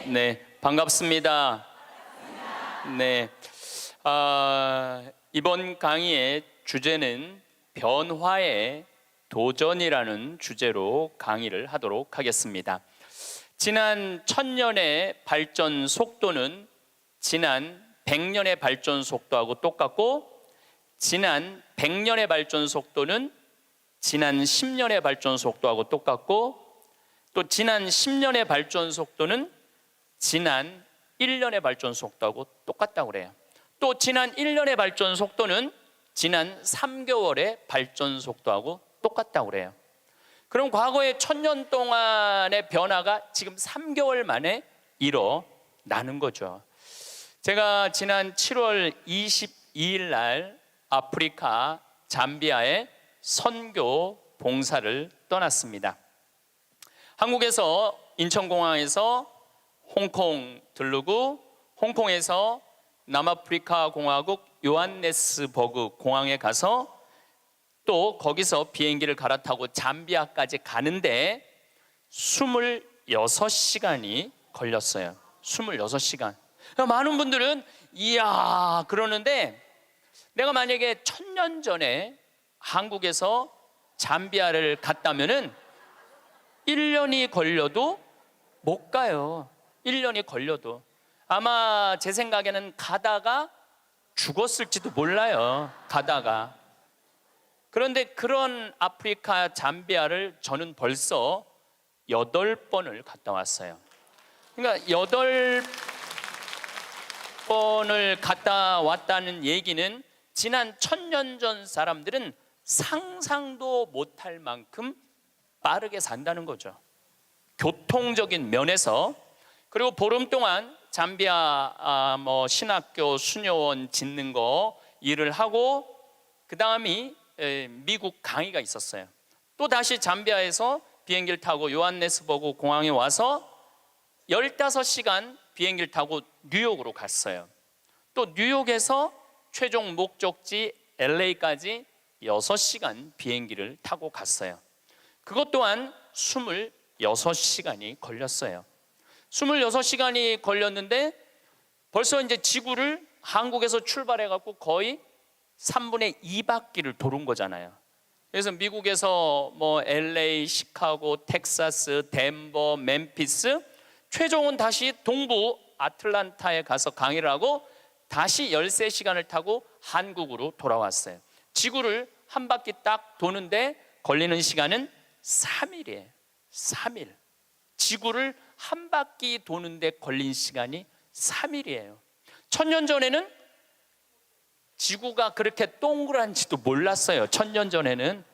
네, 반갑습니다. 네, 이번 강의의 주제는 변화의 도전이라는 주제로 강의를 하도록 하겠습니다. 지난 1000년의 발전 속도는 지난 100년의 발전 속도하고 똑같고, 지난 100년의 발전 속도는 지난 10년의 발전 속도하고 똑같고, 또 지난 10년의 발전 속도는 지난 1년의 발전 속도하고 똑같다고 그래요. 또 지난 1년의 발전 속도는 지난 3개월의 발전 속도하고 똑같다고 그래요. 그럼 과거의 1000년 동안의 변화가 지금 3개월 만에 일어나는 거죠. 제가 지난 7월 22일 날 아프리카 잠비아에 선교 봉사를 떠났습니다. 한국에서 인천공항에서 홍콩 들르고, 홍콩에서 남아프리카 공화국 요한네스버그 공항에 가서 또 거기서 비행기를 갈아타고 잠비아까지 가는데 26시간이 걸렸어요. 26시간. 많은 분들은 이야 그러는데, 내가 만약에 1000년 전에 한국에서 잠비아를 갔다면은 1년이 걸려도 못 가요. 1년이 걸려도 아마 제 생각에는 가다가 죽었을지도 몰라요. 가다가. 그런데 그런 아프리카 잠비아를 저는 벌써 8번을 갔다 왔어요. 그러니까 8번을 갔다 왔다는 얘기는 지난 1000년 전 사람들은 상상도 못할 만큼 빠르게 산다는 거죠. 교통적인 면에서. 그리고 보름 동안 잠비아 신학교 수녀원 짓는 거 일을 하고, 그 다음이 미국 강의가 있었어요. 또 다시 잠비아에서 비행기를 타고 요한네스버그 공항에 와서 15시간 비행기를 타고 뉴욕으로 갔어요. 또 뉴욕에서 최종 목적지 LA까지 6시간 비행기를 타고 갔어요. 그것 또한 26시간이 걸렸어요. 26시간이 걸렸는데 벌써 이제 지구를 한국에서 출발해 갖고 거의 3분의 2바퀴를 도는 거잖아요. 그래서 미국에서 LA, 시카고, 텍사스, 덴버, 멤피스, 최종은 다시 동부 아틀란타에 가서 강의를 하고 다시 13시간을 타고 한국으로 돌아왔어요. 지구를 한 바퀴 딱 도는데 걸리는 시간은 3일이에요. 3일. 지구를 한 바퀴 도는데 걸린 시간이 3일이에요. 1000년 전에는 지구가 그렇게 동그란지도 몰랐어요. 1000년 전에는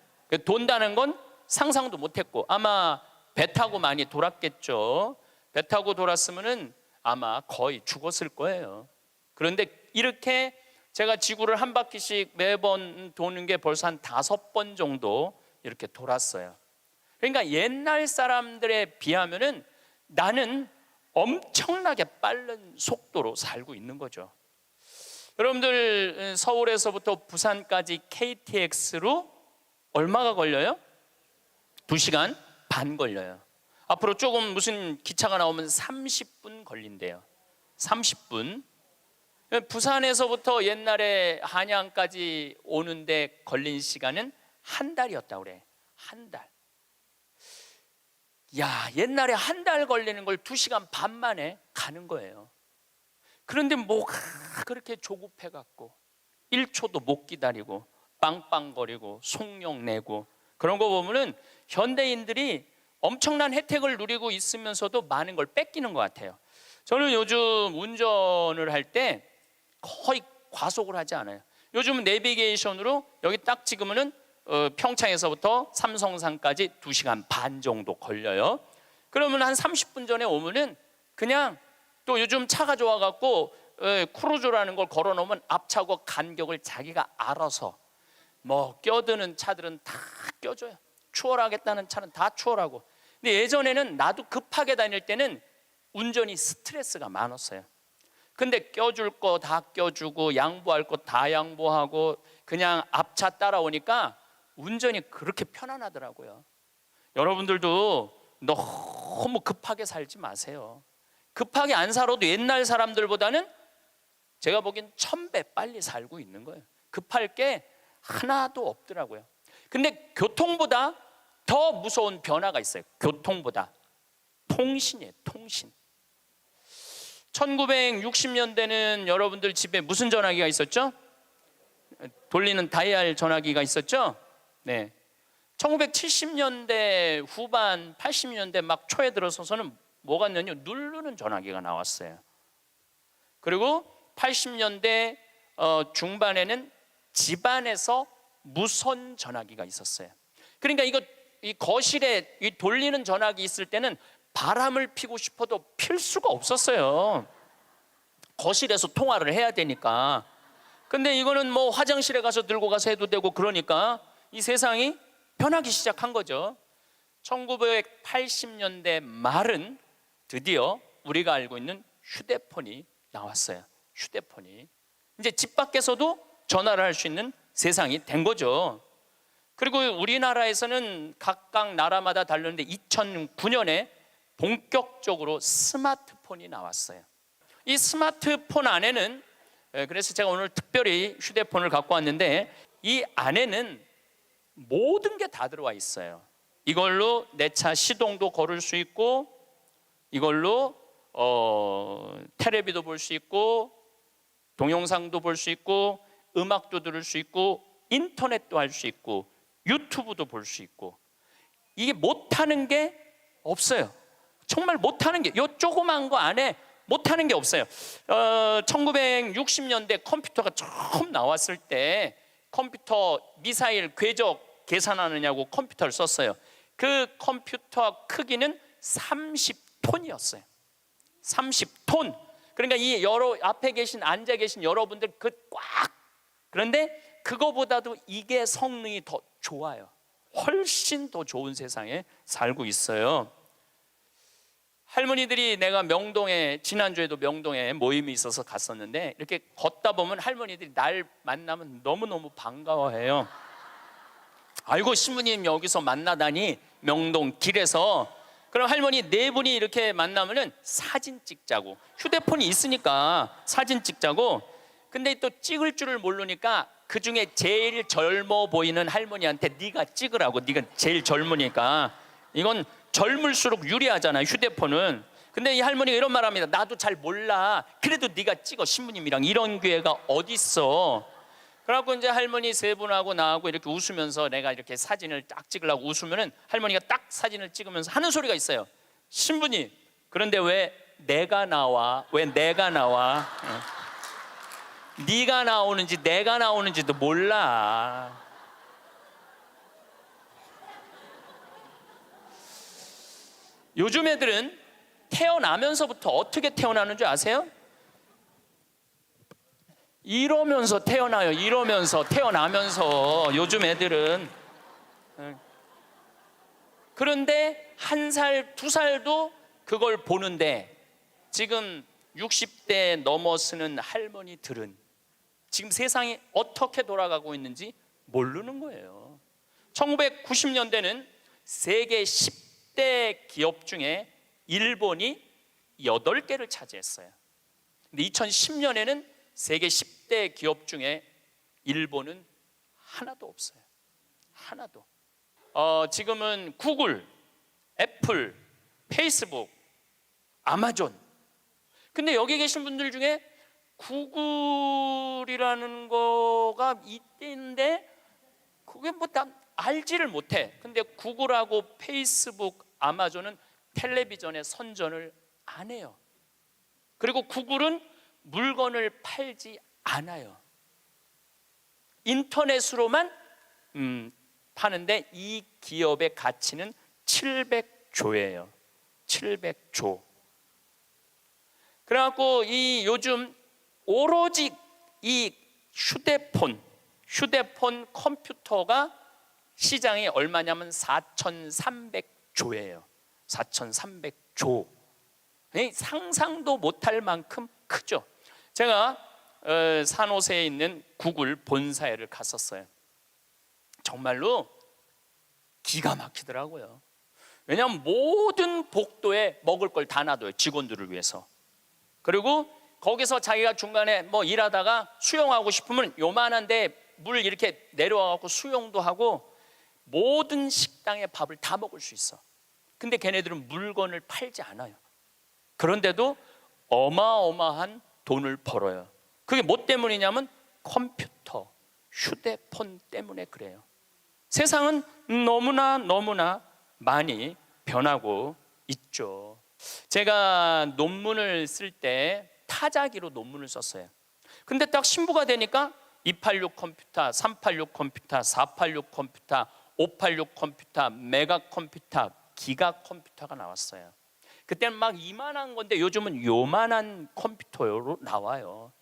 돈다는 건 상상도 못했고, 아마 배 타고 많이 돌았겠죠. 배 타고 돌았으면은 아마 거의 죽었을 거예요. 그런데 이렇게 제가 지구를 한 바퀴씩 매번 도는 게 벌써 한 5번 정도 이렇게 돌았어요. 그러니까 옛날 사람들에 비하면은 나는 엄청나게 빠른 속도로 살고 있는 거죠. 여러분들 서울에서부터 부산까지 KTX로 얼마가 걸려요? 2시간 반 걸려요. 앞으로 조금 무슨 기차가 나오면 30분 걸린대요. 30분. 부산에서부터 옛날에 한양까지 오는데 걸린 시간은 한 달이었다고 그래. 한 달. 야, 옛날에 한 달 걸리는 걸 2시간 반 만에 가는 거예요. 그런데 뭐가 그렇게 조급해갖고 1초도 못 기다리고 빵빵거리고 속력 내고 그런 거 보면은 현대인들이 엄청난 혜택을 누리고 있으면서도 많은 걸 뺏기는 것 같아요. 저는 요즘 운전을 할 때 거의 과속을 하지 않아요. 요즘 내비게이션으로 여기 딱 찍으면은 평창에서부터 삼성산까지 2시간 반 정도 걸려요. 그러면 한 30분 전에 오면은 그냥, 또 요즘 차가 좋아갖고 크루즈라는 걸 걸어놓으면 앞차하고 간격을 자기가 알아서 껴드는 차들은 다 껴줘요. 추월하겠다는 차는 다 추월하고. 근데 예전에는 나도 급하게 다닐 때는 운전이 스트레스가 많았어요. 근데 껴줄 거 다 껴주고 양보할 거 다 양보하고 그냥 앞차 따라오니까 운전이 그렇게 편안하더라고요. 여러분들도 너무 급하게 살지 마세요. 급하게 안 살아도 옛날 사람들보다는 제가 보기엔 1000배 빨리 살고 있는 거예요. 급할 게 하나도 없더라고요. 근데 교통보다 더 무서운 변화가 있어요. 교통보다 통신이에요. 통신. 1960년대는 여러분들 집에 무슨 전화기가 있었죠? 돌리는 다이얼 전화기가 있었죠? 네. 1970년대 후반 80년대 막 초에 들어서서는 뭐가 있냐면 누르는 전화기가 나왔어요. 그리고 80년대 중반에는 집안에서 무선 전화기가 있었어요. 그러니까 이 거실에 이 돌리는 전화기 있을 때는 바람을 피고 싶어도 필 수가 없었어요. 거실에서 통화를 해야 되니까. 근데 이거는 뭐 화장실에 가서 들고 가서 해도 되고, 그러니까 이 세상이 변하기 시작한 거죠. 1980년대 말은 드디어 우리가 알고 있는 휴대폰이 나왔어요. 휴대폰이 이제 집 밖에서도 전화를 할 수 있는 세상이 된 거죠. 그리고 우리나라에서는 각각 나라마다 다르는데 2009년에 본격적으로 스마트폰이 나왔어요. 이 스마트폰 안에는, 그래서 제가 오늘 특별히 휴대폰을 갖고 왔는데, 이 안에는 모든 게 다 들어와 있어요. 이걸로 내 차 시동도 걸을 수 있고, 이걸로 텔레비도 볼 수 있고, 동영상도 볼 수 있고, 음악도 들을 수 있고, 인터넷도 할 수 있고, 유튜브도 볼 수 있고, 이게 못하는 게 없어요. 정말 못하는 게, 요 조그만 거 안에 못하는 게 없어요. 1960년대 컴퓨터가 처음 나왔을 때 컴퓨터 미사일 궤적 계산하느냐고 컴퓨터를 썼어요. 그 컴퓨터 크기는 30톤이었어요. 30톤. 그러니까 이 앞에 앉아 계신 여러분들 꽉. 그런데 그거보다도 이게 성능이 더 좋아요. 훨씬 더 좋은 세상에 살고 있어요. 할머니들이, 내가 명동에, 지난주에도 명동에 모임이 있어서 갔었는데, 이렇게 걷다 보면 할머니들이 날 만나면 너무너무 반가워해요. 아이고, 신부님 여기서 만나다니, 명동 길에서. 그럼 할머니 네 분이 이렇게 만나면은 사진 찍자고, 휴대폰이 있으니까 사진 찍자고. 근데 또 찍을 줄을 모르니까 그 중에 제일 젊어 보이는 할머니한테 네가 찍으라고, 네가 제일 젊으니까. 이건 젊을수록 유리하잖아요, 휴대폰은. 근데 이 할머니가 이런 말 합니다. 나도 잘 몰라. 그래도 네가 찍어, 신부님이랑. 이런 기회가 어딨어. 그래갖고 이제 할머니 세 분하고 나하고 이렇게 웃으면서 내가 이렇게 사진을 딱 찍으려고 웃으면은 할머니가 딱 사진을 찍으면서 하는 소리가 있어요. 신부님, 그런데 왜 내가 나와? 왜 내가 나와? 네가 나오는지 내가 나오는지도 몰라. 요즘 애들은 태어나면서부터 어떻게 태어나는 줄 아세요? 이러면서 태어나요. 이러면서, 태어나면서. 요즘 애들은. 그런데 1살, 2살도 그걸 보는데, 지금 60대 넘어서는 할머니들은 지금 세상이 어떻게 돌아가고 있는지 모르는 거예요. 1990년대는 세계 10대 기업 중에 일본이 8개를 차지했어요. 근데 2010년에는 세계 10대 기업 중에 일본은 하나도 없어요. 하나도. 지금은 구글, 애플, 페이스북, 아마존. 근데 여기 계신 분들 중에 구글이라는 거가 있는데 그게 뭐 다 알지를 못해. 근데 구글하고 페이스북, 아마존은 텔레비전에 선전을 안 해요. 그리고 구글은 물건을 팔지 않아요. 인터넷으로만 파는데 이 기업의 가치는 700조예요. 700조. 그래갖고 이 요즘 오로지 이 휴대폰 컴퓨터가 시장이 얼마냐면 4,300조예요. 4,300조. 상상도 못할 만큼 크죠. 제가 산호세에 있는 구글 본사에를 갔었어요. 정말로 기가 막히더라고요. 왜냐하면 모든 복도에 먹을 걸 다 놔둬요, 직원들을 위해서. 그리고 거기서 자기가 중간에 뭐 일하다가 수영하고 싶으면 요만한데 물 이렇게 내려와갖고 수영도 하고 모든 식당의 밥을 다 먹을 수 있어. 근데 걔네들은 물건을 팔지 않아요. 그런데도 어마어마한 돈을 벌어요. 그게 뭐 때문이냐면 컴퓨터, 휴대폰 때문에 그래요. 세상은 너무나 많이 변하고 있죠. 제가 논문을 쓸 때 타자기로 논문을 썼어요. 근데 딱 신부가 되니까 286 컴퓨터, 386 컴퓨터, 486 컴퓨터, 586 컴퓨터, 메가 컴퓨터, 기가 컴퓨터가 나왔어요. 그때는 막 이만한 건데 요즘은 요만한 컴퓨터로 나와요.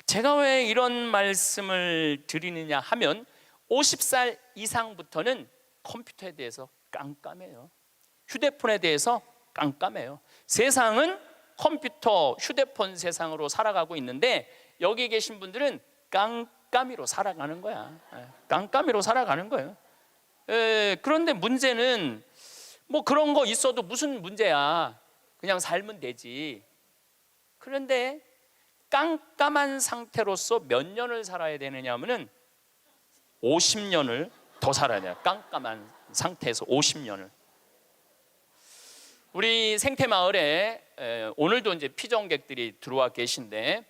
제가 왜 이런 말씀을 드리느냐 하면 50살 이상부터는 컴퓨터에 대해서 깜깜해요. 휴대폰에 대해서 깜깜해요. 세상은 컴퓨터, 휴대폰 세상으로 살아가고 있는데 여기 계신 분들은 깜깜이로 살아가는 거야. 깜깜이로 살아가는 거예요. 그런데 문제는 뭐 그런 거 있어도 무슨 문제야. 그냥 살면 되지. 그런데 깜깜한 상태로서 몇 년을 살아야 되느냐 하면은 50년을 더 살아야 돼요. 깜깜한 상태에서 50년을. 우리 생태마을에 오늘도 이제 피정객들이 들어와 계신데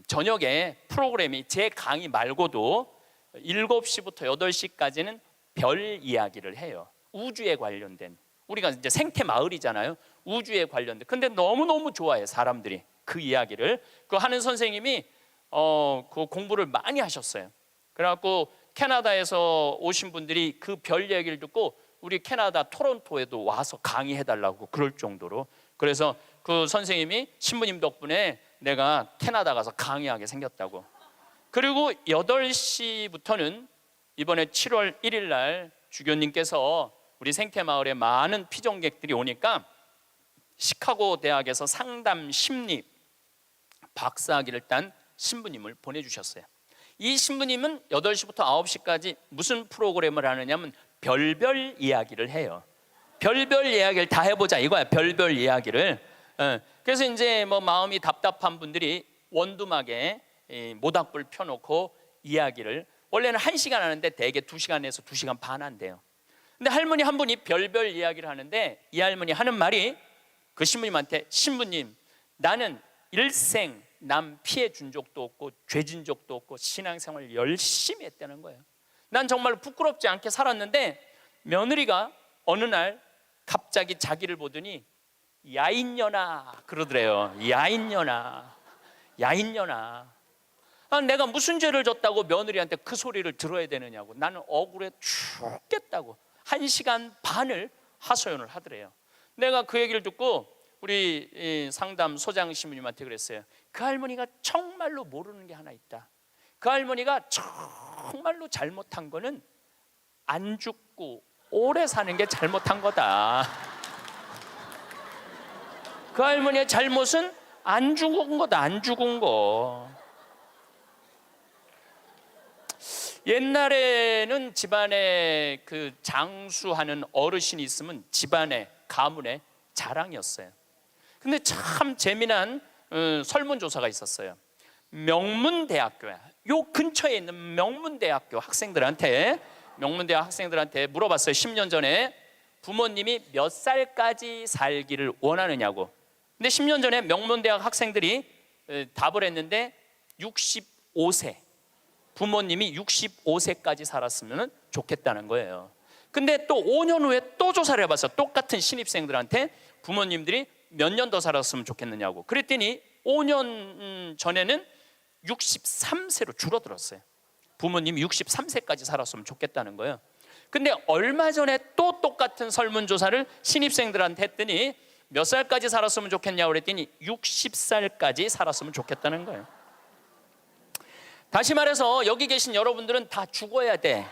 저녁에 프로그램이 제 강의 말고도 7시부터 8시까지는 별 이야기를 해요. 우주에 관련된, 우리가 이제 생태마을이잖아요. 우주에 관련된. 근데 너무너무 좋아해 사람들이 그 이야기를. 그 하는 선생님이 그 공부를 많이 하셨어요. 그래갖고 캐나다에서 오신 분들이 그 별 얘기를 듣고 우리 캐나다 토론토에도 와서 강의해달라고 그럴 정도로. 그래서 그 선생님이 신부님 덕분에 내가 캐나다 가서 강의하게 생겼다고. 그리고 8시부터는 이번에 7월 1일 날 주교님께서 우리 생태마을에 많은 피정객들이 오니까 시카고 대학에서 상담 심리 박사학위를 딴 신부님을 보내주셨어요. 이 신부님은 8시부터 9시까지 무슨 프로그램을 하느냐면 별별 이야기를 해요. 별별 이야기를 다 해보자 이거야. 별별 이야기를. 그래서 이제 뭐 마음이 답답한 분들이 원두막에 모닥불 펴놓고 이야기를, 원래는 1시간 하는데 대개 2시간에서 2시간 반 한대요. 근데 할머니 한 분이 별별 이야기를 하는데 이 할머니 하는 말이 그 신부님한테, 신부님 나는 일생 남 피해 준 적도 없고 죄 진 적도 없고 신앙생활 열심히 했다는 거예요. 난 정말 부끄럽지 않게 살았는데 며느리가 어느 날 갑자기 자기를 보더니 야인년아 그러더래요. 야인년아, 야인년아. 내가 무슨 죄를 졌다고 며느리한테 그 소리를 들어야 되느냐고. 나는 억울해 죽겠다고 1시간 반을 하소연을 하더래요. 내가 그 얘기를 듣고 우리 상담 소장 신부님한테 그랬어요. 그 할머니가 정말로 모르는 게 하나 있다. 그 할머니가 정말로 잘못한 거는 안 죽고 오래 사는 게 잘못한 거다. 그 할머니의 잘못은 안 죽은 거다. 안 죽은 거. 옛날에는 집안에 그 장수하는 어르신이 있으면 집안에 가문의 자랑이었어요. 근데 참 재미난 설문조사가 있었어요. 명문대학교야. 요 근처에 있는 명문대학교 학생들한테, 명문대학 학생들한테 물어봤어요. 10년 전에 부모님이 몇 살까지 살기를 원하느냐고. 근데 10년 전에 명문대학 학생들이 답을 했는데 65세. 부모님이 65세까지 살았으면 좋겠다는 거예요. 근데 또 5년 후에 또 조사를 해봤어요. 똑같은 신입생들한테 부모님들이 몇 년 더 살았으면 좋겠느냐고. 그랬더니 5년 전에는 63세로 줄어들었어요. 부모님이 63세까지 살았으면 좋겠다는 거예요. 근데 얼마 전에 또 똑같은 설문조사를 신입생들한테 했더니 몇 살까지 살았으면 좋겠냐고 그랬더니 60살까지 살았으면 좋겠다는 거예요. 다시 말해서 여기 계신 여러분들은 다 죽어야 돼.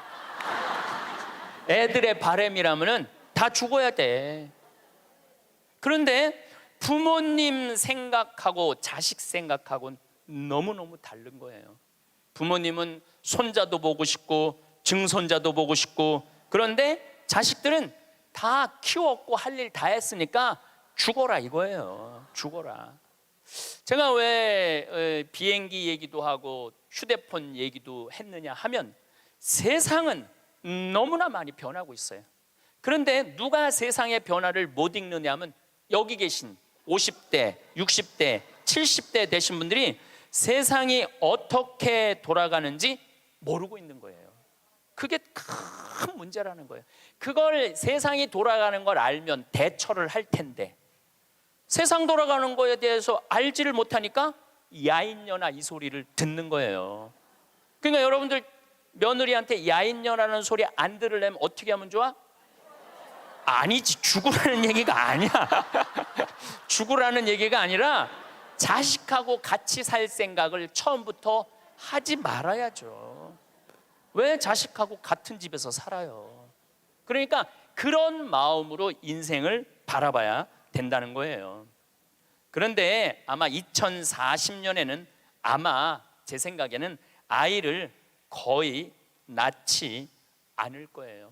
애들의 바람이라면은 다 죽어야 돼. 그런데 부모님 생각하고 자식 생각하고는 너무너무 다른 거예요. 부모님은 손자도 보고 싶고 증손자도 보고 싶고, 그런데 자식들은 다 키웠고 할 일 다 했으니까 죽어라 이거예요. 죽어라. 제가 왜 비행기 얘기도 하고 휴대폰 얘기도 했느냐 하면 세상은 너무나 많이 변하고 있어요. 그런데 누가 세상의 변화를 못 읽느냐 하면 여기 계신 50대, 60대, 70대 되신 분들이 세상이 어떻게 돌아가는지 모르고 있는 거예요. 그게 큰 문제라는 거예요. 그걸 세상이 돌아가는 걸 알면 대처를 할 텐데 세상 돌아가는 거에 대해서 알지를 못하니까 야인녀나 이 소리를 듣는 거예요. 그러니까 여러분들 며느리한테 야인녀라는 소리 안 들으려면 어떻게 하면 좋아? 아니지, 죽으라는 얘기가 아니야. 죽으라는 얘기가 아니라 자식하고 같이 살 생각을 처음부터 하지 말아야죠. 왜 자식하고 같은 집에서 살아요? 그러니까 그런 마음으로 인생을 바라봐야 된다는 거예요. 그런데 아마 2040년에는 아마 제 생각에는 아이를 거의 낳지 않을 거예요.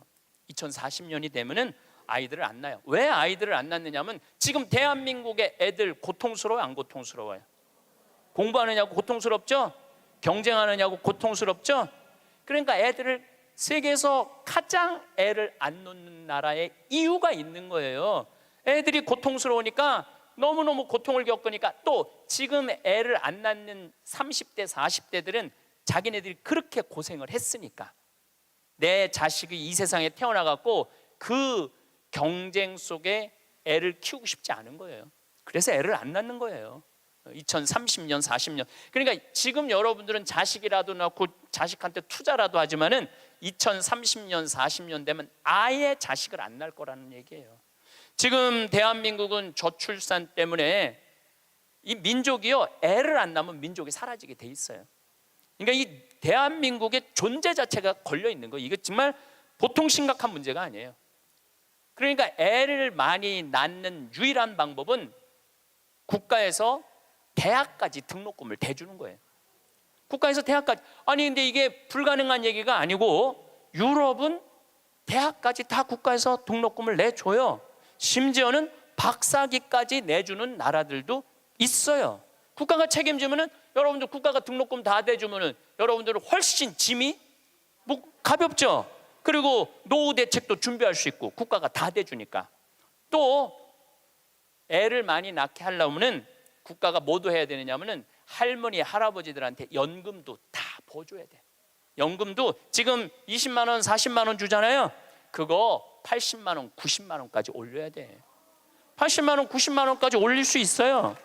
2040년이 되면은 아이들을 안 낳아요. 왜 아이들을 안 낳느냐면 지금 대한민국의 애들 고통스러워요, 안 고통스러워요? 공부하느냐고 고통스럽죠? 경쟁하느냐고 고통스럽죠? 그러니까 애들을 세계에서 가장 애를 안 놓는 나라에 이유가 있는 거예요. 애들이 고통스러우니까 너무너무 고통을 겪으니까 또 지금 애를 안 낳는 30대, 40대들은 자기네들이 그렇게 고생을 했으니까 내 자식이 이 세상에 태어나갖고 그 경쟁 속에 애를 키우고 싶지 않은 거예요. 그래서 애를 안 낳는 거예요. 2030년, 40년. 그러니까 지금 여러분들은 자식이라도 낳고 자식한테 투자라도 하지만은 2030년, 40년 되면 아예 자식을 안 낳을 거라는 얘기예요. 지금 대한민국은 저출산 때문에 이 민족이요, 애를 안 낳으면 민족이 사라지게 돼 있어요. 그러니까 이 대한민국의 존재 자체가 걸려 있는 거예요. 이게 정말 보통 심각한 문제가 아니에요. 그러니까 애를 많이 낳는 유일한 방법은 국가에서 대학까지 등록금을 대주는 거예요. 국가에서 대학까지. 아니 근데 이게 불가능한 얘기가 아니고 유럽은 대학까지 다 국가에서 등록금을 내줘요. 심지어는 박사기까지 내주는 나라들도 있어요. 국가가 책임지면은 여러분들 국가가 등록금 다 대주면은 여러분들은 훨씬 짐이 가볍죠. 그리고 노후 대책도 준비할 수 있고 국가가 다 대주니까. 또 애를 많이 낳게 하려면은 국가가 뭐도 해야 되느냐면은 할머니 할아버지들한테 연금도 다 보줘야 돼. 연금도 지금 20만 원 40만 원 주잖아요. 그거 80만 원 90만 원까지 올려야 돼. 80만 원 90만 원까지 올릴 수 있어요.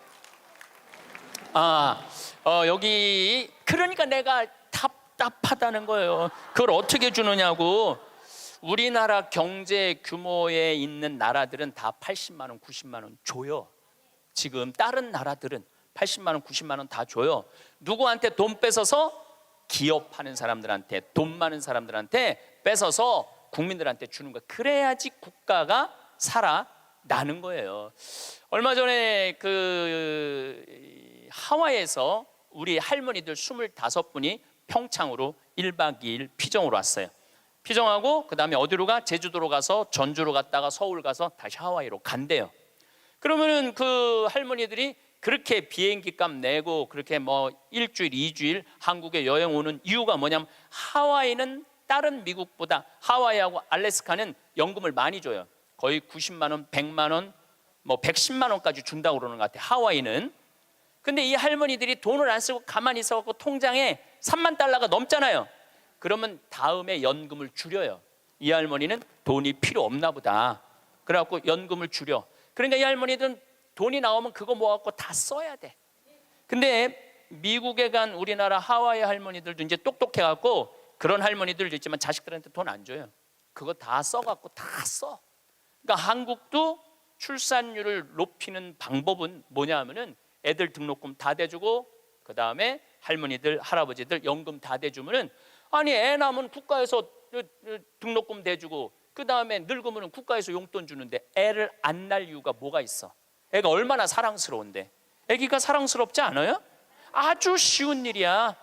여기 그러니까 내가 답답하다는 거예요. 그걸 어떻게 주느냐고. 우리나라 경제 규모에 있는 나라들은 다 80만 원 90만 원 줘요. 지금 다른 나라들은 80만 원 90만 원 다 줘요. 누구한테 돈 뺏어서? 기업하는 사람들한테, 돈 많은 사람들한테 뺏어서 국민들한테 주는 거예요. 그래야지 국가가 살아나는 거예요. 얼마 전에 하와이에서 우리 할머니들 25분이 평창으로 1박 2일 피정으로 왔어요. 피정하고 그 다음에 어디로 가? 제주도로 가서 전주로 갔다가 서울 가서 다시 하와이로 간대요. 그러면은 그 할머니들이 그렇게 비행기 값 내고 그렇게 뭐 일주일, 2주일 한국에 여행 오는 이유가 뭐냐면 하와이는 다른 미국보다 하와이하고 알래스카는 연금을 많이 줘요. 거의 90만 원, 100만 원, 뭐 110만 원까지 준다고 그러는 것 같아요. 하와이는. 근데 이 할머니들이 돈을 안 쓰고 가만히 있어갖고 통장에 3만 달러가 넘잖아요. 그러면 다음에 연금을 줄여요. 이 할머니는 돈이 필요 없나 보다. 그래갖고 연금을 줄여. 그러니까 이 할머니들은 돈이 나오면 그거 모아갖고 다 써야 돼. 근데 미국에 간 우리나라 하와이 할머니들도 이제 똑똑해갖고 그런 할머니들도 있지만 자식들한테 돈 안 줘요. 그거 다 써갖고 다 써. 그러니까 한국도 출산율을 높이는 방법은 뭐냐 하면은 애들 등록금 다 대주고 그 다음에 할머니들 할아버지들 연금 다 대주면은 아니 애 낳으면 국가에서 등록금 대주고 그 다음에 늙으면 국가에서 용돈 주는데 애를 안 낳을 이유가 뭐가 있어? 애가 얼마나 사랑스러운데. 애기가 사랑스럽지 않아요? 아주 쉬운 일이야.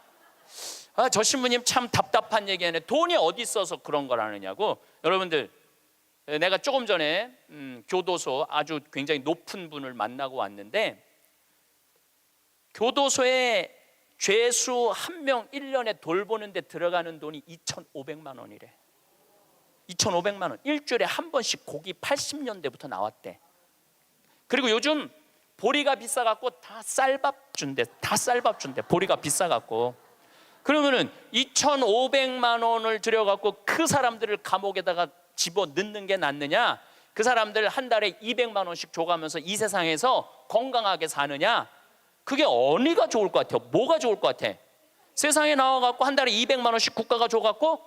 저 신부님 참 답답한 얘기하네. 돈이 어디 있어서 그런 걸 하느냐고. 여러분들 내가 조금 전에 교도소 아주 굉장히 높은 분을 만나고 왔는데, 교도소에 죄수 한 명 1년에 돌보는데 들어가는 돈이 2,500만 원이래. 2,500만 원. 일주일에 한 번씩 고기 80년대부터 나왔대. 그리고 요즘 보리가 비싸갖고 다 쌀밥 준대. 보리가 비싸갖고. 그러면은 2,500만 원을 들여갖고 그 사람들을 감옥에다가 집어 넣는 게 낫느냐, 그 사람들 한 달에 200만 원씩 줘가면서 이 세상에서 건강하게 사느냐, 그게 어디가 좋을 것 같아요? 뭐가 좋을 것 같아? 세상에 나와갖고 한 달에 200만 원씩 국가가 줘갖고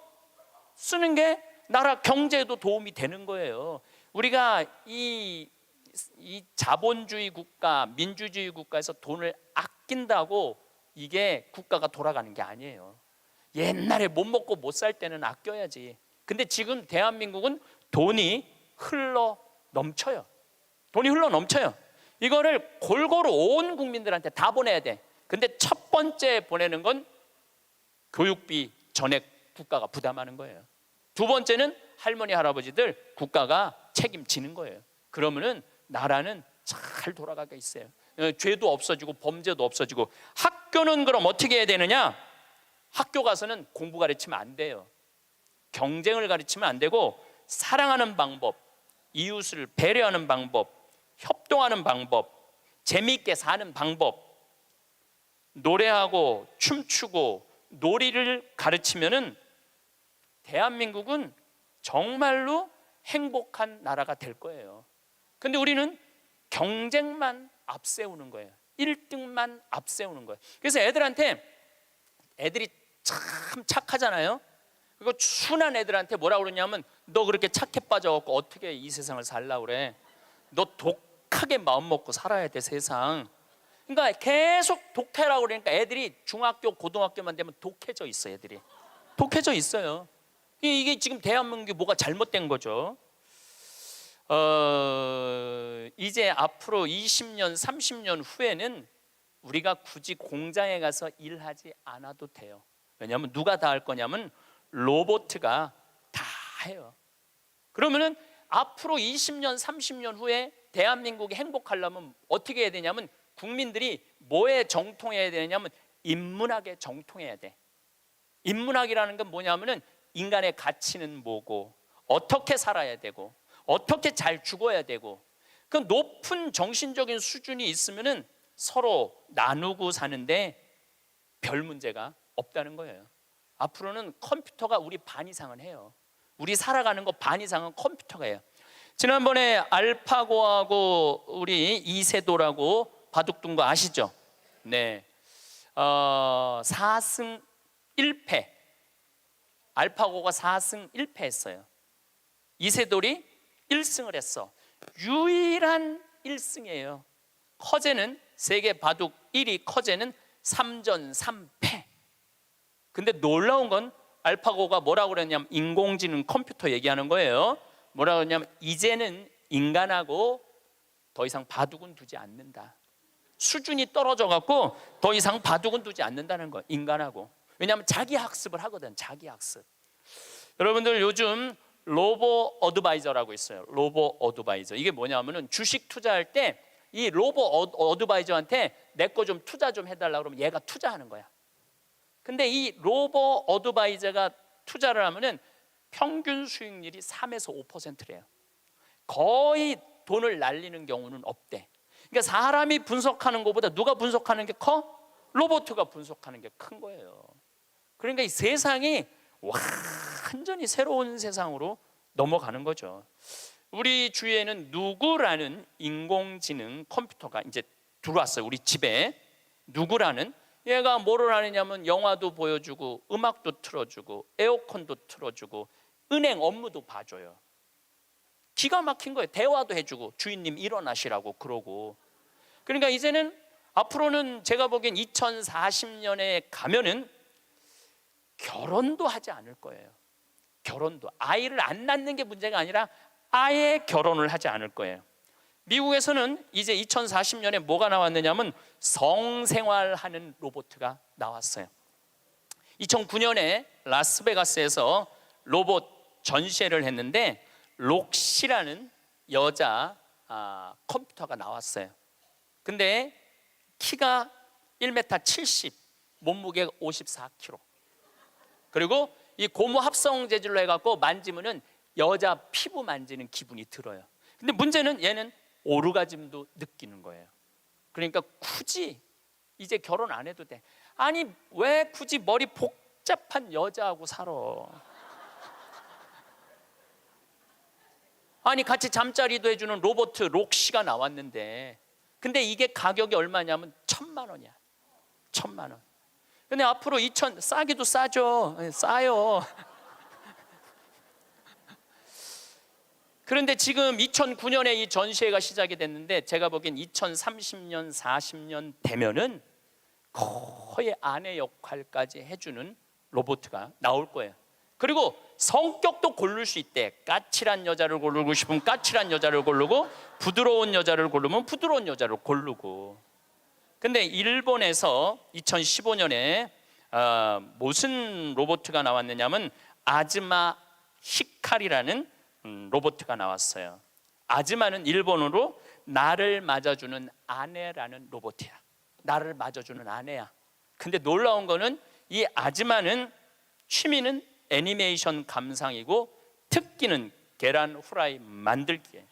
쓰는 게 나라 경제에도 도움이 되는 거예요. 우리가 이 자본주의 국가, 민주주의 국가에서 돈을 아낀다고 이게 국가가 돌아가는 게 아니에요. 옛날에 못 먹고 못 살 때는 아껴야지. 근데 지금 대한민국은 돈이 흘러 넘쳐요. 이거를 골고루 온 국민들한테 다 보내야 돼. 근데 첫 번째 보내는 건 교육비 전액 국가가 부담하는 거예요. 두 번째는 할머니 할아버지들 국가가 책임지는 거예요. 그러면은 나라는 잘 돌아가게 있어요. 죄도 없어지고 범죄도 없어지고. 학교는 그럼 어떻게 해야 되느냐? 학교 가서는 공부 가르치면 안 돼요. 경쟁을 가르치면 안 되고, 사랑하는 방법, 이웃을 배려하는 방법, 협동하는 방법, 재미있게 사는 방법, 노래하고 춤추고 놀이를 가르치면은 대한민국은 정말로 행복한 나라가 될 거예요. 근데 우리는 경쟁만 앞세우는 거예요. 1등만 앞세우는 거예요. 그래서 애들이 참 착하잖아요. 그리고 순한 애들한테 뭐라고 그러냐면, 너 그렇게 착해 빠져갖고 어떻게 이 세상을 살라고 그래? 너 독하게 마음 먹고 살아야 돼, 세상. 그러니까 계속 독해라고 그러니까 애들이 중학교, 고등학교만 되면 독해져 있어. 애들이 독해져 있어요. 이게 지금 대한민국이 뭐가 잘못된 거죠. 이제 앞으로 20년, 30년 후에는 우리가 굳이 공장에 가서 일하지 않아도 돼요. 왜냐하면 누가 다 할 거냐면 로봇가 다 해요. 그러면은 앞으로 20년, 30년 후에 대한민국이 행복하려면 어떻게 해야 되냐면, 국민들이 뭐에 정통해야 되냐면 인문학에 정통해야 돼. 인문학이라는 건 뭐냐면은 인간의 가치는 뭐고, 어떻게 살아야 되고, 어떻게 잘 죽어야 되고, 그 높은 정신적인 수준이 있으면은 서로 나누고 사는데 별 문제가 없다는 거예요. 앞으로는 컴퓨터가 우리 반 이상은 해요. 우리 살아가는 거 반 이상은 컴퓨터가 해요. 지난번에 알파고하고 우리 이세돌하고 바둑둔 거 아시죠? 네. 4승 1패. 알파고가 4승 1패 했어요. 이세돌이 1승을 했어. 유일한 1승이에요. 커제는 세계 바둑 1위 커제는 3전 3패. 근데 놀라운 건 알파고가 뭐라고 그랬냐면, 인공지능 컴퓨터 얘기하는 거예요. 뭐라고 그랬냐면, 이제는 인간하고 더 이상 바둑은 두지 않는다. 수준이 떨어져 갖고 더 이상 바둑은 두지 않는다는 거예요, 인간하고. 왜냐하면 자기 학습을 하거든. 자기 학습. 여러분들 요즘 로보 어드바이저라고 있어요. 로보 어드바이저. 이게 뭐냐면은 주식 투자할 때 이 로보 어드바이저한테 내 거 좀 투자 좀 해달라고 그러면 얘가 투자하는 거야. 근데 이 로보 어드바이저가 투자를 하면은 평균 수익률이 3에서 5%래요. 거의 돈을 날리는 경우는 없대. 그러니까 사람이 분석하는 것보다 누가 분석하는 게 커? 로봇가 분석하는 게 큰 거예요. 그러니까 이 세상이 완전히 새로운 세상으로 넘어가는 거죠. 우리 주위에는 누구라는 인공지능 컴퓨터가 이제 들어왔어요. 우리 집에. 누구라는, 얘가 뭐를 하느냐면 영화도 보여주고 음악도 틀어주고 에어컨도 틀어주고 은행 업무도 봐줘요. 기가 막힌 거예요. 대화도 해주고 주인님 일어나시라고 그러고. 그러니까 이제는 앞으로는 제가 보기엔 2040년에 가면은 결혼도 하지 않을 거예요. 결혼도. 아이를 안 낳는 게 문제가 아니라 아예 결혼을 하지 않을 거예요. 미국에서는 이제 2040년에 뭐가 나왔느냐면 성생활하는 로봇가 나왔어요. 2009년에 라스베가스에서 로봇 전시회를 했는데, 록시라는 여자 컴퓨터가 나왔어요. 근데 키가 1m 70, 몸무게가 54kg. 그리고 이 고무 합성 재질로 해갖고 만지면은 여자 피부 만지는 기분이 들어요. 근데 문제는 얘는 오르가즘도 느끼는 거예요. 그러니까 굳이 이제 결혼 안 해도 돼. 아니 왜 굳이 머리 복잡한 여자하고 살아? 아니 같이 잠자리도 해주는 로봇 록시가 나왔는데, 근데 이게 가격이 얼마냐면 1,000,000원이야. 1,000,000원. 근데 앞으로 싸기도 싸죠. 싸요. 그런데 지금 2009년에 이 전시회가 시작이 됐는데, 제가 보기엔 2030년, 40년 되면은 거의 아내 역할까지 해주는 로봇가 나올 거예요. 그리고 성격도 고를 수 있대. 까칠한 여자를 고르고 싶으면 까칠한 여자를 고르고, 부드러운 여자를 고르면 부드러운 여자를 고르고. 근데 일본에서 2015년에 무슨 로봇가 나왔느냐면 아즈마 히카리라는 로봇가 나왔어요. 아즈마는 일본어로 나를 맞아주는 아내라는 로봇이야. 나를 맞아주는 아내야. 근데 놀라운 거는 이 아즈마는 취미는 애니메이션 감상이고 특기는 계란 후라이 만들기예요.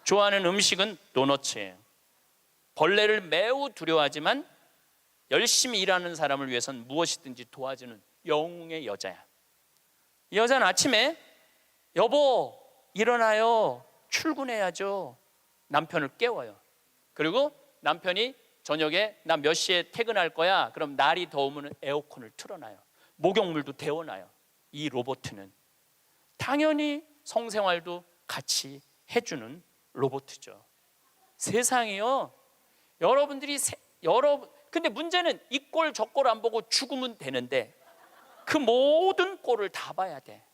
좋아하는 음식은 도너츠예요. 벌레를 매우 두려워하지만 열심히 일하는 사람을 위해서는 무엇이든지 도와주는 영웅의 여자야. 이 여자는 아침에 여보 일어나요, 출근해야죠, 남편을 깨워요. 그리고 남편이 저녁에 나 몇 시에 퇴근할 거야, 그럼 날이 더우면 에어컨을 틀어놔요. 목욕물도 데워놔요. 이 로봇은 당연히 성생활도 같이 해주는 로봇이죠. 세상이요, 근데 문제는 이 꼴 저 꼴 안 보고 죽으면 되는데 그 모든 꼴을 다 봐야 돼.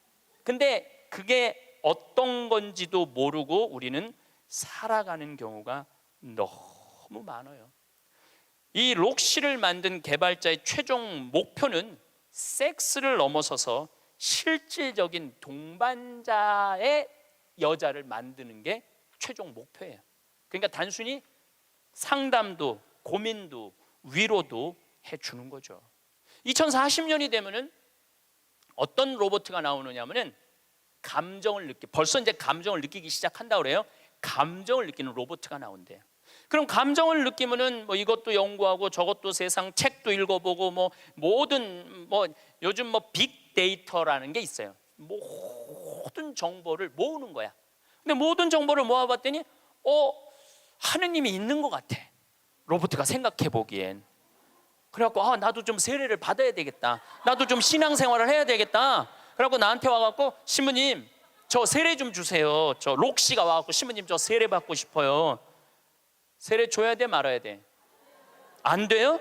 근데 그게 어떤 건지도 모르고 우리는 살아가는 경우가 너무 많아요. 이 록시를 만든 개발자의 최종 목표는 섹스를 넘어서서 실질적인 동반자의 여자를 만드는 게 최종 목표예요. 그러니까 단순히 상담도 고민도 위로도 해주는 거죠. 2040년이 되면은 어떤 로봇가 나오느냐면은 벌써 이제 감정을 느끼기 시작한다 그래요. 감정을 느끼는 로봇가 나온대요. 그럼 감정을 느끼면은 뭐 이것도 연구하고 저것도 세상 책도 읽어보고 모든 요즘 빅데이터라는 게 있어요. 모든 정보를 모으는 거야. 근데 모든 정보를 모아봤더니 하느님이 있는 것 같아. 로봇가 생각해 보기엔. 그래갖고 나도 좀 세례를 받아야 되겠다. 나도 좀 신앙생활을 해야 되겠다. 그래갖고 나한테 와갖고 신부님 저 세례 좀 주세요. 저 록시가 와갖고 신부님 저 세례 받고 싶어요. 세례 줘야 돼 말아야 돼? 안 돼요?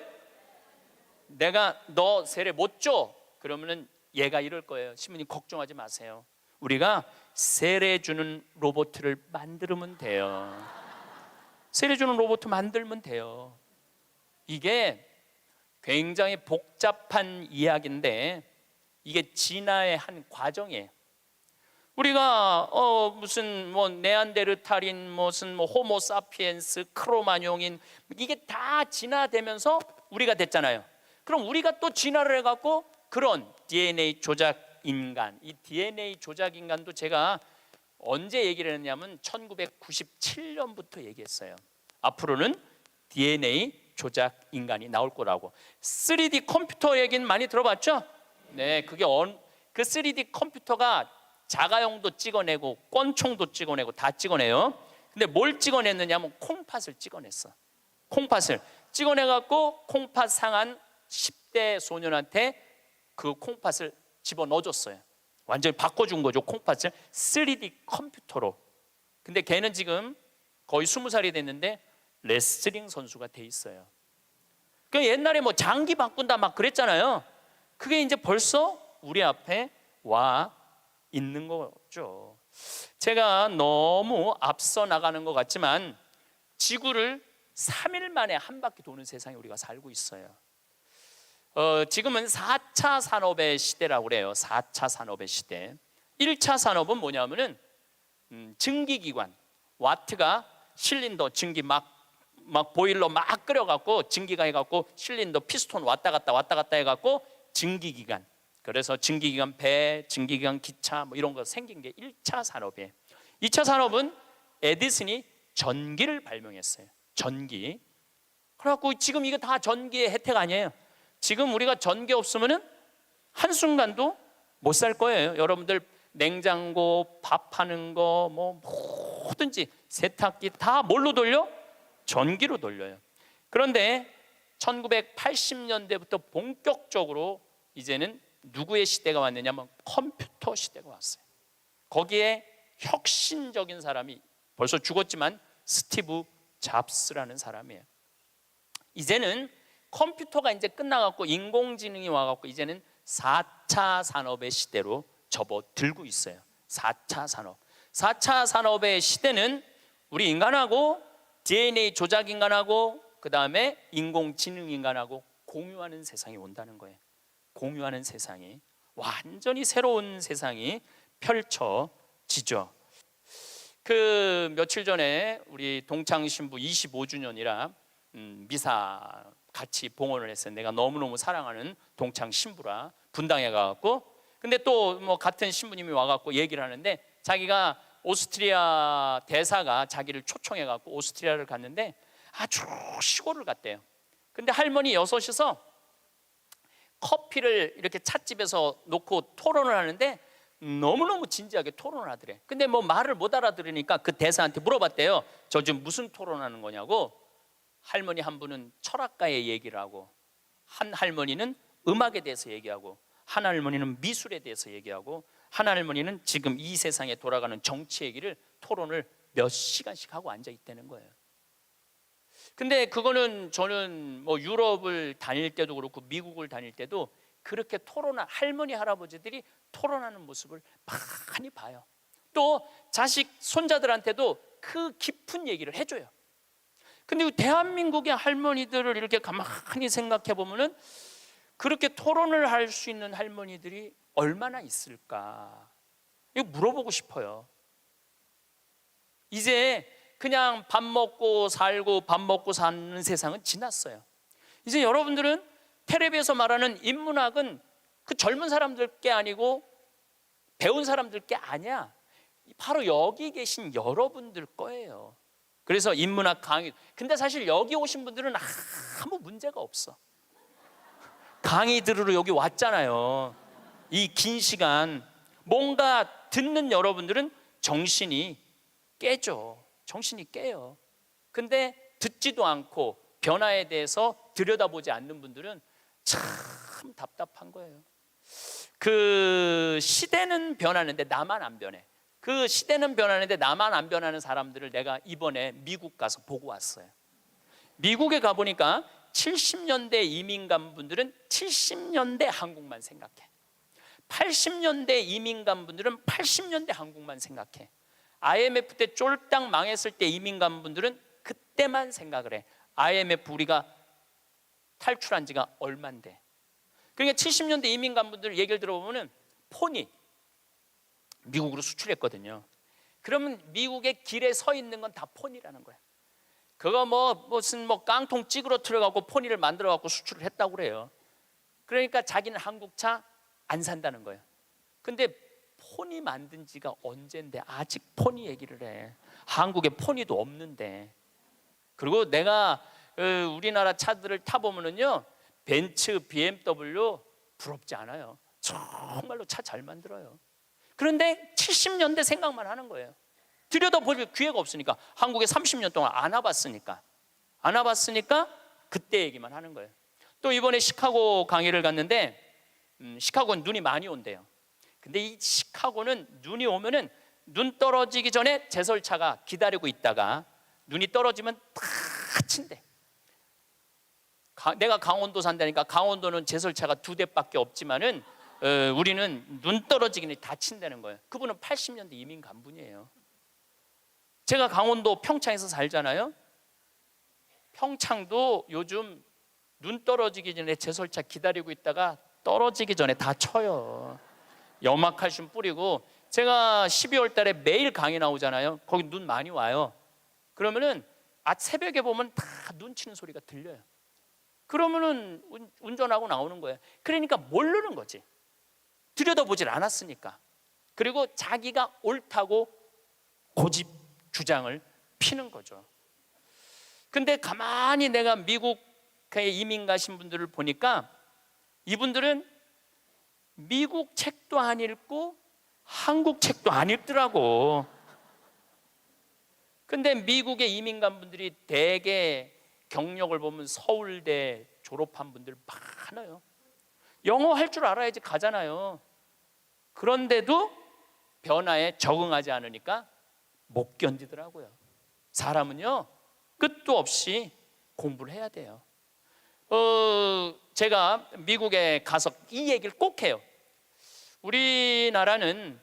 내가 너 세례 못 줘? 그러면은 얘가 이럴 거예요. 신부님 걱정하지 마세요. 우리가 세례 주는 로봇을 만들면 돼요. 세례 주는 로봇 만들면 돼요. 이게 굉장히 복잡한 이야기인데 이게 진화의 한 과정이에요. 우리가 무슨 네안데르탈인, 무슨 호모사피엔스, 크로마뇽인, 이게 다 진화되면서 우리가 됐잖아요. 그럼 우리가 또 진화를 해갖고 그런 DNA 조작 인간, 이 DNA 조작 인간도 제가 언제 얘기를 했냐면 1997년부터 얘기했어요. 앞으로는 DNA 조작 인간이 나올 거라고. 3D 컴퓨터 얘기는 많이 들어봤죠? 네, 그게 그 3D 컴퓨터가 자가용도 찍어내고 권총도 찍어내고 다 찍어내요. 근데 뭘 찍어냈느냐면 콩팥을 찍어냈어. 콩팥을 찍어내갖고 콩팥 상한 10대 소년한테 그 콩팥을 집어넣어줬어요. 완전히 바꿔준 거죠. 콩팥을 3D 컴퓨터로. 근데 걔는 지금 거의 20살이 됐는데 레슬링 선수가 돼 있어요. 그 옛날에 장기 바꾼다 막 그랬잖아요. 그게 이제 벌써 우리 앞에 와 있는 거죠. 제가 너무 앞서 나가는 것 같지만 지구를 3일 만에 한 바퀴 도는 세상에 우리가 살고 있어요. 지금은 4차 산업의 시대라고 그래요. 4차 산업의 시대. 1차 산업은 뭐냐면은 증기기관, 와트가 실린더 증기 막 보일러 막 끓여갖고 증기가 해갖고 실린더 피스톤 왔다 갔다 해갖고 증기기관. 그래서 증기기관 배, 증기기관 기차 뭐 이런 거 생긴 게 1차 산업이에요. 2차 산업은 에디슨이 전기를 발명했어요. 전기. 그래갖고 지금 이거 다 전기의 혜택 아니에요. 지금 우리가 전기 없으면은 한순간도 못 살 거예요. 여러분들 냉장고, 밥하는 거, 뭐 뭐든지 세탁기 다 뭘로 돌려? 전기로 돌려요. 그런데 1980년대부터 본격적으로 이제는 누구의 시대가 왔느냐면 컴퓨터 시대가 왔어요. 거기에 혁신적인 사람이 벌써 죽었지만 스티브 잡스라는 사람이에요. 이제는 컴퓨터가 이제 끝나갖고 인공지능이 와갖고 이제는 4차 산업의 시대로 접어들고 있어요. 4차 산업. 4차 산업의 시대는 우리 인간하고 DNA 조작 인간하고 그 다음에 인공지능 인간하고 공유하는 세상이 온다는 거예요. 공유하는 세상이 완전히 새로운 세상이 펼쳐지죠. 그 며칠 전에 우리 동창 신부 25주년이라 미사 같이 봉헌을 했어요. 내가 너무너무 사랑하는 동창 신부라 분당에 가갖고, 근데 또 뭐 같은 신부님이 와갖고 얘기를 하는데 자기가 오스트리아 대사가 자기를 초청해갖고 오스트리아를 갔는데 아주 시골을 갔대요. 근데 할머니 여섯이서 커피를 이렇게 찻집에서 놓고 토론을 하는데 너무너무 진지하게 토론을 하더래. 근데 뭐 말을 못 알아들으니까 그 대사한테 물어봤대요. 저 지금 무슨 토론하는 거냐고. 할머니 한 분은 철학가의 얘기를 하고, 한 할머니는 음악에 대해서 얘기하고, 한 할머니는 미술에 대해서 얘기하고, 한 할머니는 지금 이 세상에 돌아가는 정치 얘기를 토론을 몇 시간씩 하고 앉아 있다는 거예요. 근데 그거는 저는 뭐 유럽을 다닐 때도 그렇고 미국을 다닐 때도 그렇게 토론한 할머니 할아버지들이 토론하는 모습을 많이 봐요. 또 자식 손자들한테도 그 깊은 얘기를 해줘요. 근데 대한민국의 할머니들을 이렇게 가만히 생각해 보면은 그렇게 토론을 할 수 있는 할머니들이 얼마나 있을까? 이거 물어보고 싶어요. 이제 그냥 밥 먹고 살고 밥 먹고 사는 세상은 지났어요. 이제 여러분들은 텔레비에서 말하는 인문학은 그 젊은 사람들 게 아니고 배운 사람들 게 아니야. 바로 여기 계신 여러분들 거예요. 그래서 인문학 강의. 근데 사실 여기 오신 분들은 아무 문제가 없어. 강의 들으러 여기 왔잖아요. 이 긴 시간 뭔가 듣는 여러분들은 정신이 깨져. 정신이 깨요. 근데 듣지도 않고 변화에 대해서 들여다보지 않는 분들은 참 답답한 거예요. 그 시대는 변하는데 나만 안 변해. 그 시대는 변하는데 나만 안 변하는 사람들을 내가 이번에 미국 가서 보고 왔어요. 미국에 가보니까 70년대 이민 간 분들은 70년대 한국만 생각해. 80년대 이민 간 분들은 80년대 한국만 생각해. IMF 때 쫄딱 망했을 때 이민 간 분들은 그때만 생각을 해. IMF 우리가 탈출한 지가 얼만데. 그러니까 70년대 이민 간 분들 얘기를 들어보면 폰이 미국으로 수출했거든요. 그러면 미국의 길에 서 있는 건 다 폰이라는 거야. 그거 무슨 깡통 찌그러뜨려 갖고 폰이를 만들어 갖고 수출을 했다고 그래요. 그러니까 자기는 한국차 안 산다는 거예요. 근데 폰이 만든 지가 언젠데 아직 폰이 얘기를 해. 한국에 폰이도 없는데. 그리고 내가 우리나라 차들을 타보면은요, 벤츠, BMW 부럽지 않아요. 정말로 차 잘 만들어요. 그런데 70년대 생각만 하는 거예요. 들여다볼 기회가 없으니까. 한국에 30년 동안 안 와봤으니까 그때 얘기만 하는 거예요. 또 이번에 시카고 강의를 갔는데 시카고는 눈이 많이 온대요. 근데 이 시카고는 눈이 오면은 눈 떨어지기 전에 제설차가 기다리고 있다가 눈이 떨어지면 다 친대. 내가 강원도 산다니까 강원도는 제설차가 2대밖에 없지만은 우리는 눈 떨어지기 전에 다 친다는 거예요. 그분은 80년대 이민 간 분이에요. 제가 강원도 평창에서 살잖아요. 평창도 요즘 눈 떨어지기 전에 제설차 기다리고 있다가 떨어지기 전에 다 쳐요. 염화칼슘 뿌리고 제가 12월 달에 매일 강의 나오잖아요. 거기 눈 많이 와요. 그러면은 새벽에 보면 다 눈 치는 소리가 들려요. 그러면은 운전하고 나오는 거예요. 그러니까 모르는 거지. 들여다보질 않았으니까. 그리고 자기가 옳다고 고집 주장을 피는 거죠. 근데 가만히 내가 미국에 이민 가신 분들을 보니까 이분들은 미국 책도 안 읽고 한국 책도 안 읽더라고. 근데 미국에 이민 간 분들이 대개 경력을 보면 서울대 졸업한 분들 많아요. 영어 할 줄 알아야지 가잖아요. 그런데도 변화에 적응하지 않으니까 못 견디더라고요. 사람은요, 끝도 없이 공부를 해야 돼요. 제가 미국에 가서 이 얘기를 꼭 해요. 우리나라는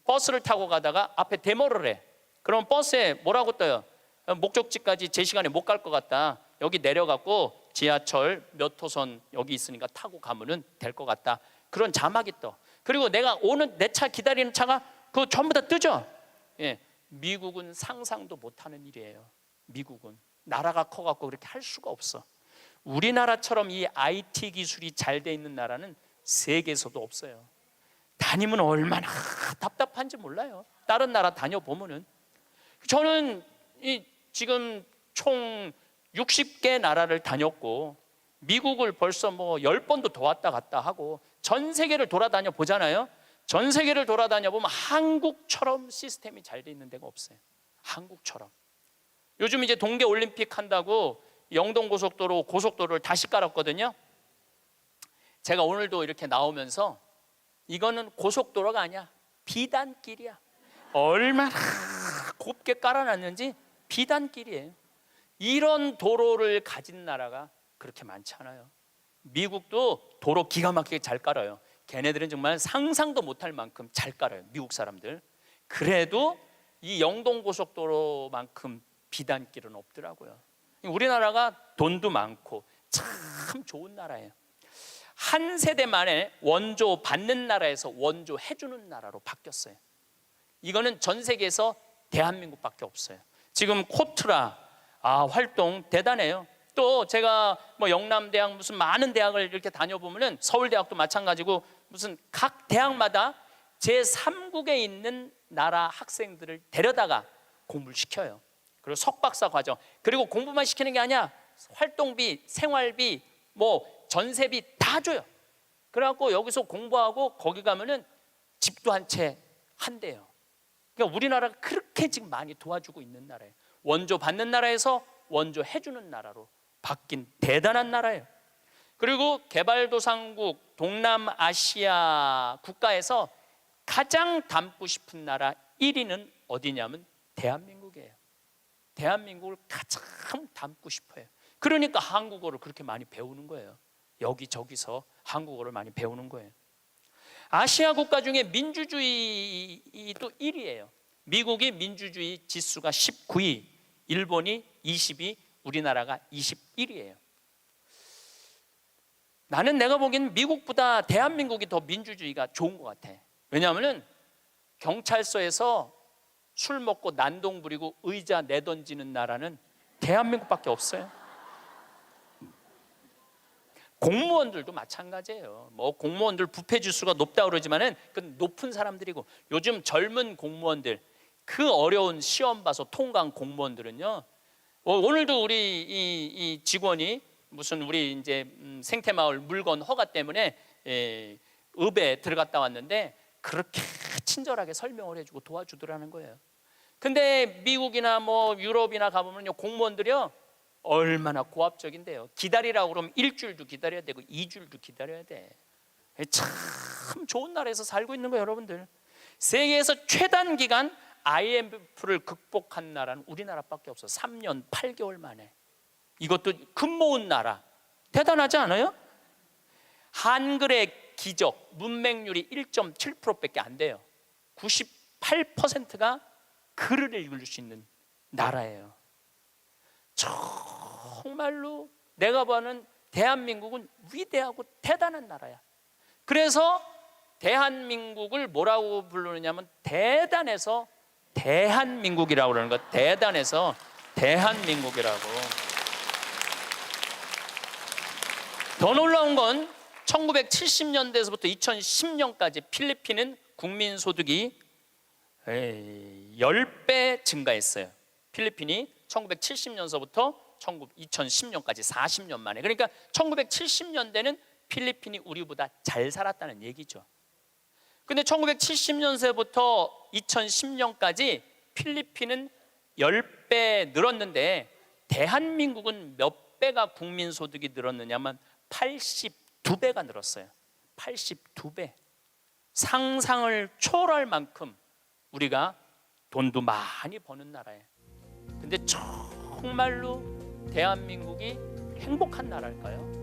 버스를 타고 가다가 앞에 데모를 해. 그럼 버스에 뭐라고 떠요? 목적지까지 제 시간에 못 갈 것 같다. 여기 내려갖고 지하철 몇 호선 여기 있으니까 타고 가면은 될 것 같다. 그런 자막이 떠. 그리고 내가 오는 내 차 기다리는 차가 그거 전부 다 뜨죠. 예, 미국은 상상도 못하는 일이에요. 미국은 나라가 커갖고 그렇게 할 수가 없어. 우리나라처럼 이 IT 기술이 잘 돼 있는 나라는 세계에서도 없어요. 다니면 얼마나 답답한지 몰라요. 다른 나라 다녀보면은. 저는 지금 총 60개 나라를 다녔고 미국을 벌써 뭐 10번도 더 왔다 갔다 하고 전 세계를 돌아다녀 보잖아요. 전 세계를 돌아다녀 보면 한국처럼 시스템이 잘 돼 있는 데가 없어요. 한국처럼. 요즘 이제 동계 올림픽 한다고 영동 고속도로를 다시 깔았거든요. 제가 오늘도 이렇게 나오면서 이거는 고속도로가 아니야. 비단길이야. 얼마나 곱게 깔아놨는지 비단길이에요. 이런 도로를 가진 나라가 그렇게 많지 않아요. 미국도 도로 기가 막히게 잘 깔아요. 걔네들은 정말 상상도 못할 만큼 잘 깔아요. 미국 사람들. 그래도 이 영동고속도로만큼 비단길은 없더라고요. 우리나라가 돈도 많고 참 좋은 나라예요. 한 세대 만에 원조 받는 나라에서 원조 해주는 나라로 바뀌었어요. 이거는 전 세계에서 대한민국밖에 없어요. 지금 코트라 활동 대단해요. 또 제가 뭐 영남대학 무슨 많은 대학을 이렇게 다녀보면은 서울대학도 마찬가지고 무슨 각 대학마다 제3국에 있는 나라 학생들을 데려다가 공부를 시켜요. 그리고 석박사 과정. 그리고 공부만 시키는 게 아니야. 활동비, 생활비, 뭐 전세비 다 줘요. 그래갖고 여기서 공부하고 거기 가면은 집도 한 채 한대요. 그러니까 우리나라가 그렇게 지금 많이 도와주고 있는 나라예요. 원조 받는 나라에서 원조 해주는 나라로 바뀐 대단한 나라예요. 그리고 개발도상국 동남아시아 국가에서 가장 닮고 싶은 나라 1위는 어디냐면 대한민국이에요. 대한민국을 가장 닮고 싶어요. 그러니까 한국어를 그렇게 많이 배우는 거예요. 여기저기서 한국어를 많이 배우는 거예요. 아시아 국가 중에 민주주의도 1위예요. 미국이 민주주의 지수가 19위, 일본이 20위, 우리나라가 21위예요. 나는 내가 보기엔 미국보다 대한민국이 더 민주주의가 좋은 것 같아. 왜냐하면 경찰서에서 술 먹고 난동 부리고 의자 내던지는 나라는 대한민국밖에 없어요. 공무원들도 마찬가지예요. 뭐 공무원들 부패 지수가 높다 그러지만은 그건 높은 사람들이고 요즘 젊은 공무원들 그 어려운 시험 봐서 통과한 공무원들은요. 오늘도 우리 이 직원이 무슨 우리 이제 생태마을 물건 허가 때문에 읍에 들어갔다 왔는데 그렇게 친절하게 설명을 해주고 도와주더라는 거예요. 근데 미국이나 뭐 유럽이나 가보면요 공무원들이요 얼마나 고압적인데요. 기다리라고 그러면 일주일도 기다려야 되고 2주일도 기다려야 돼. 참 좋은 나라에서 살고 있는 거예요, 여러분들. 세계에서 최단 기간 IMF를 극복한 나라는 우리나라밖에 없어. 3년 8개월 만에. 이것도 금 모은 나라. 대단하지 않아요? 한글의 기적, 문맹률이 1.7%밖에 안 돼요. 98%가 글을 읽을 수 있는 나라예요. 정말로 내가 보는 대한민국은 위대하고 대단한 나라야. 그래서 대한민국을 뭐라고 부르느냐면 대단해서 대한민국이라고 그러는 거. 대단해서 대한민국이라고. 더 놀라운 건 1970년대에서부터 2010년까지 필리핀은 국민소득이 10배 증가했어요. 필리핀이 1970년서부터 2010년까지 40년 만에. 그러니까 1970년대는 필리핀이 우리보다 잘 살았다는 얘기죠. 근데 1970년세부터 2010년까지 필리핀은 10배 늘었는데 대한민국은 몇 배가 국민소득이 늘었느냐면 82배가 늘었어요. 82배. 상상을 초월할 만큼 우리가 돈도 많이 버는 나라예요. 근데 정말로 대한민국이 행복한 나라일까요?